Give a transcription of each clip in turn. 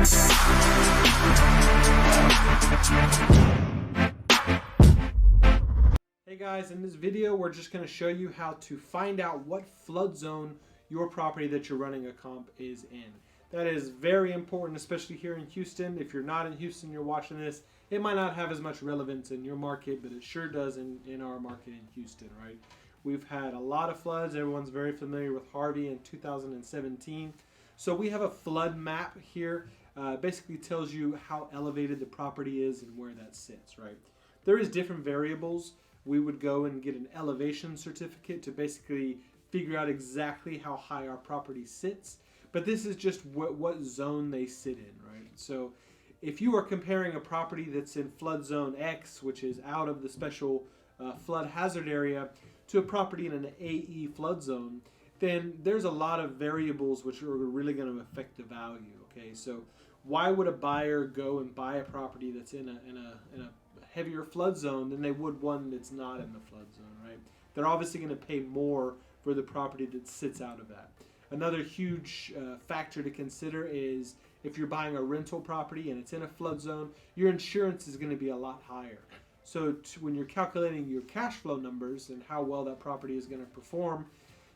Hey guys, in this video we're just going to show you how to find out what flood zone your property that you're running a comp is in. That is very important, especially here in Houston. If you're not in Houston, you're watching this, it might not have as much relevance in your market, but it sure does in our market in Houston, right? We've had a lot of floods. Everyone's very familiar with Harvey in 2017. So we have a flood map here. Basically tells you how elevated the property is and where that sits, right? There is different variables. We would go and get an elevation certificate to basically figure out exactly how high our property sits. But this is just what zone they sit in, right? So if you are comparing a property that's in flood zone X, which is out of the special flood hazard area, to a property in an AE flood zone, then there's a lot of variables which are really going to affect the value, okay? So why would a buyer go and buy a property that's in a heavier flood zone than they would one that's not in the flood zone, right? They're obviously going to pay more for the property that sits out of that. Another huge factor to consider is if you're buying a rental property and it's in a flood zone, your insurance is going to be a lot higher. So when you're calculating your cash flow numbers and how well that property is going to perform,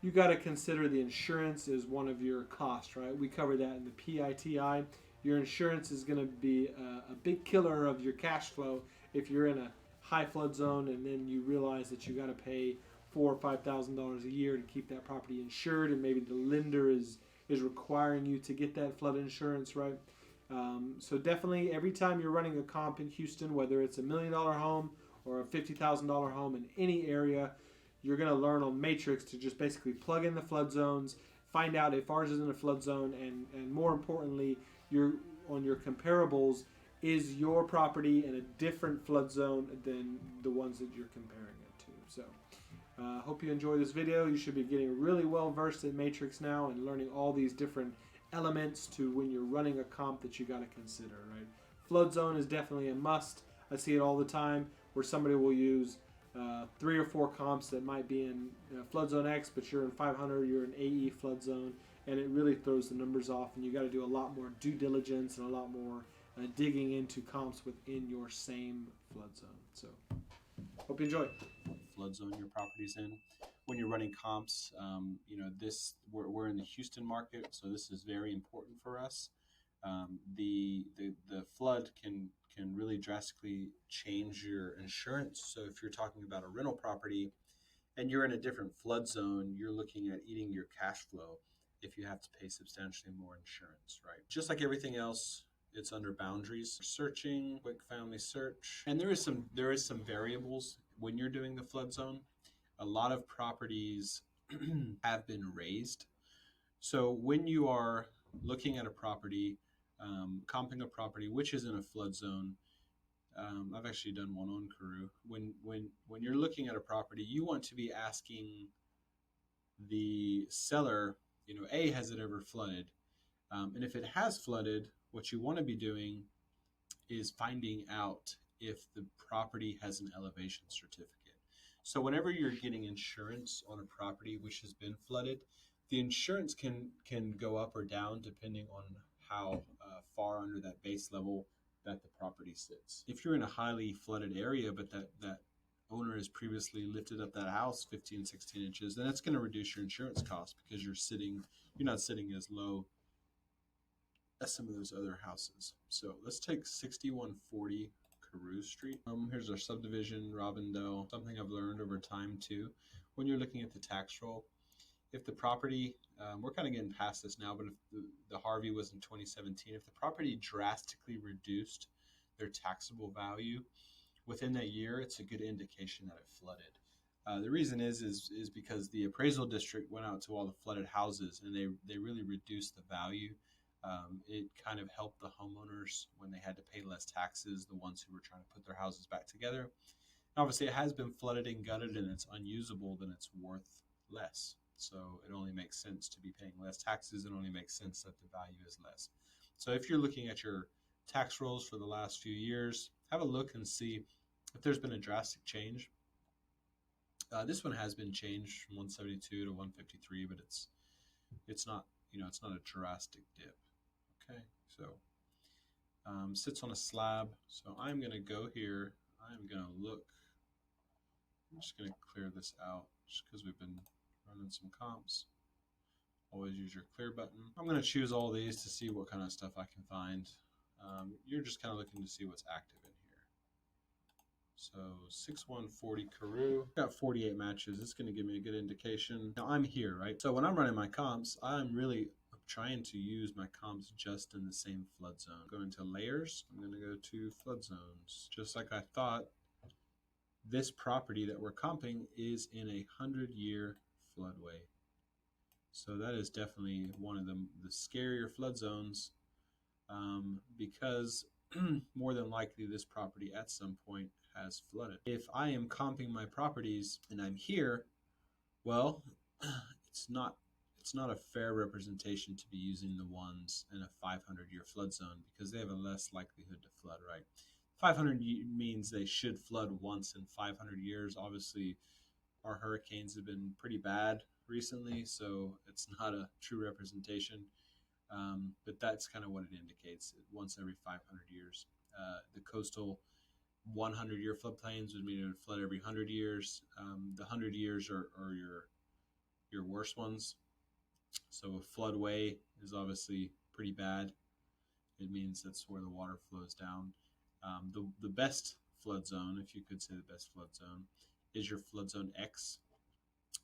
you got to consider the insurance as one of your costs, right? We cover that in the PITI. Your insurance is going to be a big killer of your cash flow if you're in a high flood zone and then you realize that you got to pay $4,000 or $5,000 a year to keep that property insured, and maybe the lender is requiring you to get that flood insurance, right? So definitely every time you're running a comp in Houston, whether it's $1 million home or a $50,000 home in any area, you're going to learn on Matrix to just basically plug in the flood zones, find out if ours is in a flood zone, and more importantly, on your comparables, is your property in a different flood zone than the ones that you're comparing it to. So hope you enjoy this video. You should be getting really well versed in Matrix now and learning all these different elements to when you're running a comp that you got to consider, right? Flood zone is definitely a must. I see it all the time where somebody will use 3 or 4 comps that might be in flood zone X, but you're in 500, you're in AE flood zone, and it really throws the numbers off, and you got to do a lot more due diligence and a lot more digging into comps within your same flood zone. So hope you enjoy. Flood zone your property's in. When you're running comps, we're in the Houston market, so this is very important for us. The flood can really drastically change your insurance. So if you're talking about a rental property and you're in a different flood zone, you're looking at eating your cash flow if you have to pay substantially more insurance, right? Just like everything else, it's under boundaries. Searching, quick family search, and there is some variables when you're doing the flood zone. A lot of properties have been raised. So when you are looking at a property, comping a property which is in a flood zone, I've actually done one on Carew. When you're looking at a property, you want to be asking the seller, A, has it ever flooded? And if it has flooded, what you want to be doing is finding out if the property has an elevation certificate. So whenever you're getting insurance on a property which has been flooded, the insurance can go up or down depending on how far under that base level that the property sits. If you're in a highly flooded area, but that owner has previously lifted up that house 15, 16 inches, then that's going to reduce your insurance cost because you're not sitting as low as some of those other houses. So let's take 6140 Carew Street. Here's our subdivision, Robindale. Something I've learned over time too, when you're looking at the tax roll, if the property, we're kind of getting past this now, but if the Harvey was in 2017, if the property drastically reduced their taxable value within that year, it's a good indication that it flooded. The reason is because the appraisal district went out to all the flooded houses and they really reduced the value. It kind of helped the homeowners when they had to pay less taxes, the ones who were trying to put their houses back together. And obviously, it has been flooded and gutted and it's unusable, then it's worth less. So it only makes sense to be paying less taxes. It only makes sense that the value is less. So if you're looking at your tax rolls for the last few years, have a look and see if there's been a drastic change. This one has been changed from 172 to 153, but it's not, it's not a drastic dip. Okay, so sits on a slab. So I'm going to go here. I'm going to look. I'm just going to clear this out just because we've been running some comps. Always use your clear button. I'm going to choose all these to see what kind of stuff I can find. You're just kind of looking to see what's active in here. So 6140 Karoo. Got 48 matches. It's going to give me a good indication. Now I'm here, right? So when I'm running my comps, I'm really trying to use my comps just in the same flood zone. Go into layers. I'm going to go to flood zones. Just like I thought, this property that we're comping is in a 100-year floodway. So that is definitely one of the scarier flood zones, because more than likely this property at some point has flooded. If I am comping my properties and I'm here, well, it's not a fair representation to be using the ones in a 500-year flood zone because they have a less likelihood to flood, right? 500 means they should flood once in 500 years. Obviously, our hurricanes have been pretty bad recently, so it's not a true representation. But that's kind of what it indicates, once every 500 years. The coastal 100-year floodplains would mean it would flood every 100 years. The 100 years are your worst ones. So a floodway is obviously pretty bad. It means that's where the water flows down. The best flood zone, if you could say the best flood zone, is your flood zone X.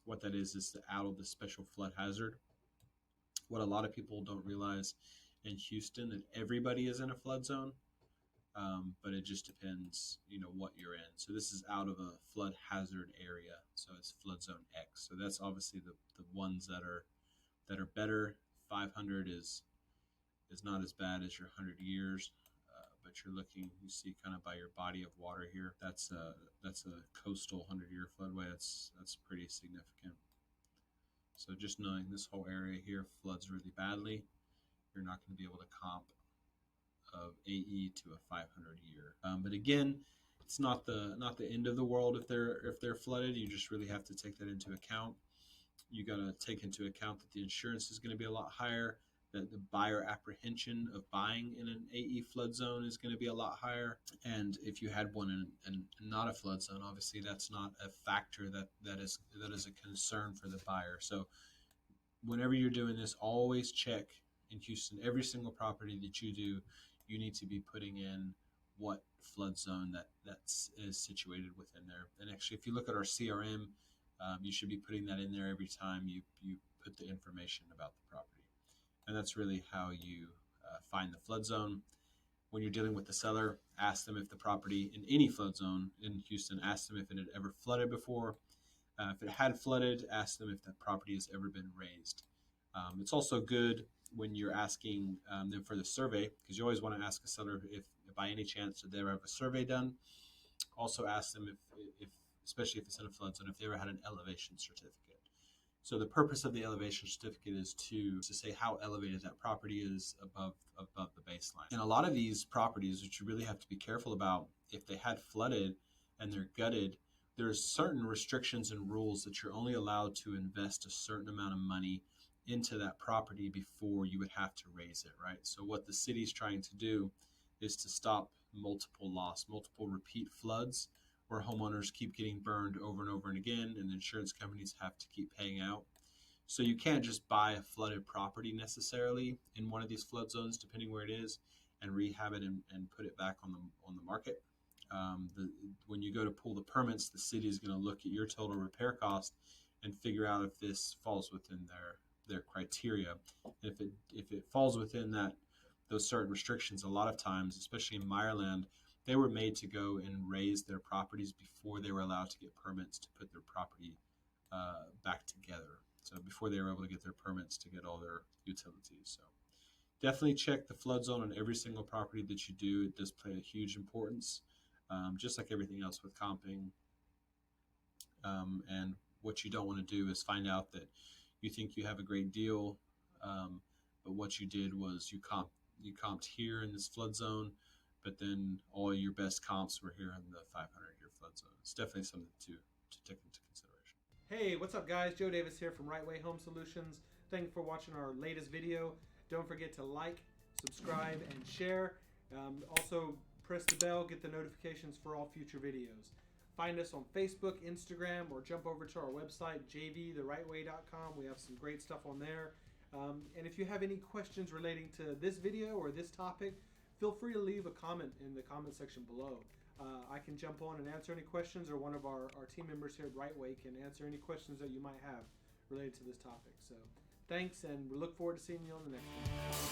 What that is out of the special flood hazard. What a lot of people don't realize in Houston, that everybody is in a flood zone, but it just depends, what you're in. So this is out of a flood hazard area, so it's flood zone X. So that's obviously the ones that are better. 500 is not as bad as your 100 years, but you're looking, you see kind of by your body of water here. That's a coastal 100-year floodway. That's pretty significant. So just knowing this whole area here floods really badly, you're not going to be able to comp of AE to a 500-year. But again, it's not the end of the world if they're flooded. You just really have to take that into account. You got to take into account that the insurance is going to be a lot higher, that the buyer apprehension of buying in an AE flood zone is going to be a lot higher. And if you had one in not a flood zone, obviously that's not a factor that is a concern for the buyer. So whenever you're doing this, always check in Houston, every single property that you do, you need to be putting in what flood zone that's situated within there. And actually, if you look at our CRM, you should be putting that in there every time you put the information about the property. And that's really how you find the flood zone. When you're dealing with the seller, ask them if the property in any flood zone in Houston, ask them if it had ever flooded before. If it had flooded, ask them if that property has ever been raised. It's also good when you're asking them for the survey, because you always want to ask a seller if by any chance did they ever have a survey done. Also ask them if especially if it's in a flood zone, if they ever had an elevation certificate. So the purpose of the elevation certificate is to say how elevated that property is above the baseline. And a lot of these properties, which you really have to be careful about, if they had flooded and they're gutted, there's certain restrictions and rules that you're only allowed to invest a certain amount of money into that property before you would have to raise it, right? So what the city's trying to do is to stop multiple repeat floods where homeowners keep getting burned over and over and again, and insurance companies have to keep paying out. So you can't just buy a flooded property necessarily in one of these flood zones, depending where it is, and rehab it and put it back on the market. When you go to pull the permits, the city is going to look at your total repair cost and figure out if this falls within their criteria. If it falls within those certain restrictions, a lot of times, especially in Meyerland, they were made to go and raise their properties before they were allowed to get permits to put their property back together. So before they were able to get their permits to get all their utilities. So definitely check the flood zone on every single property that you do. It does play a huge importance, just like everything else with comping. And what you don't want to do is find out that you think you have a great deal, but what you did was you comped here in this flood zone, but then all your best comps were here in the 500-year flood zone. It's definitely something to take into consideration. Hey, what's up guys? Joe Davis here from Right Way Home Solutions. Thank you for watching our latest video. Don't forget to like, subscribe, and share. Also, press the bell, get the notifications for all future videos. Find us on Facebook, Instagram, or jump over to our website, jvtherightway.com. We have some great stuff on there. And if you have any questions relating to this video or this topic, feel free to leave a comment in the comment section below. I can jump on and answer any questions, or one of our team members here at Rightway can answer any questions that you might have related to this topic. So thanks, and we look forward to seeing you on the next one.